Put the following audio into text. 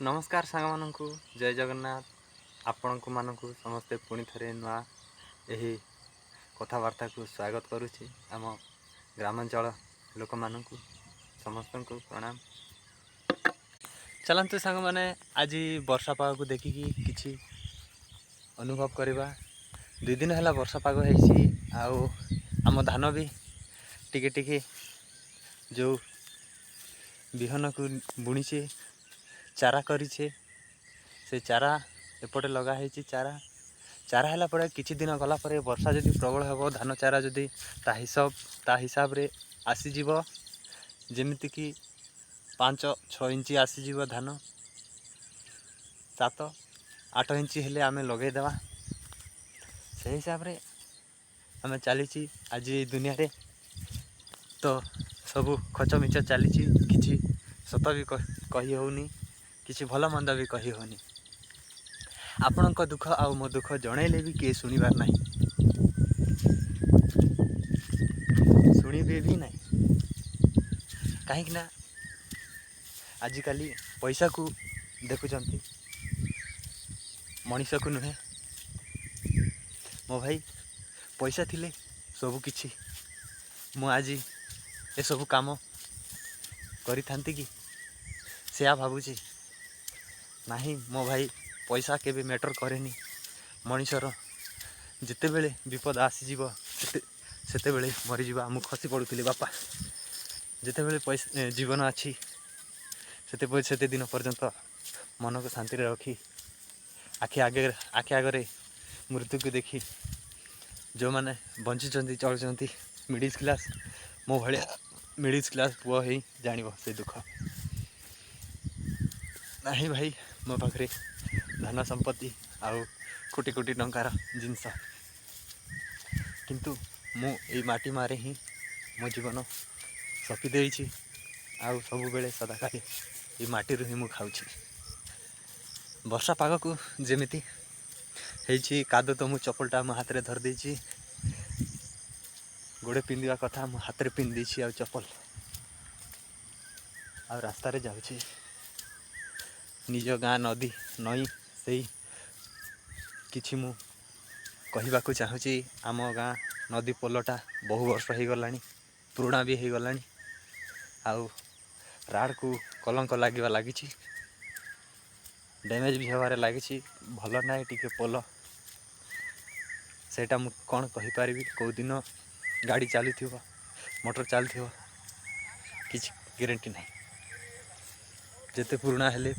नमस्कार सांग मानू जय जगन्नाथ आपण मानू समस्ते पुणी थे नुआ यही कथबार्ता को स्वागत करुच्ची आम ग्रामांचल लोक मान समस्त को प्रणाम। चलतु सांग मैंने आज वर्षा पाग को देखिकी किसी अनुभव करवा। 2 दिन है वर्षा पाग हो आम धान भी टिके टिके जो बिहन को बुणीचे चारा करें से चारा एपटे लगाई चारा चारा है पड़े किछि दिन गला पर वर्षा जदि प्रबल हे धान चारा जदि ता हिसाब रे आसीज जमीक 5-6 इंच आसीज धान 7-8 इंच हेले आमे लगेदेवा से हिसाब रे आमे चली आज दुनिया रे तो सबू खच मिच चली कि सत भी कही होनी किसी भल मंद भी कही होनी। आपण दुख आ मो दुख जनइले भी किए शुणिबार ना शुणवे भी ना कहीं आजिकल पैसा को देखुं मनीष को नुहे मो भाई पैसा थिले सबु किछि मु आज ए सब काम करि थांती कि से भावुची नहीं मो भाई पैसा केबे मैटर करेनी मनीषर जिते बेले विपद आसीज सेते बेले मरीजा आम खसी पड़ुली बापा जिते बेले पैसा जीवन अच्छी सेते दिन पर्यंत मन को शांति रखी आखि आगे मृत्यु को देखी जो मैंने बंची चलुँच मिडिल क्लास मो भाया मिडिल क्लास पुआ ही जान से दुख नहीं भाई मो पाखे धन संपत्ति आउ कोटी कोटी टंकार जिनस किंतु मु ए माटी मारे ही मो जीवन सपी देइछि आउ सब बेले सदाकाली ये माटी ही मु खाऊछि। वर्षा पाग को जेमिति हेछि कादो तो मु चप्पलटा मो हाथ रे धर देछि गोड़े पिंधिया कथा मो हाथ रे पिंध देछि आ चप्पल आ रास्ता रे जाउछि निज गाँ नदी नई से किछि मु कहवा चाहूँगी आम गाँ नदी पोलटा बहु वर्ष हो गला पुराणा भी हो गला आउ राड को कलंक लगे लगी डैमेज भी हबारे लगी भल ना टिके पोल सेटा मु कौन कहीपरि कौ दिन गाड़ी चली मोटर चली किसी गारंटी ना जिते पुराणा हेले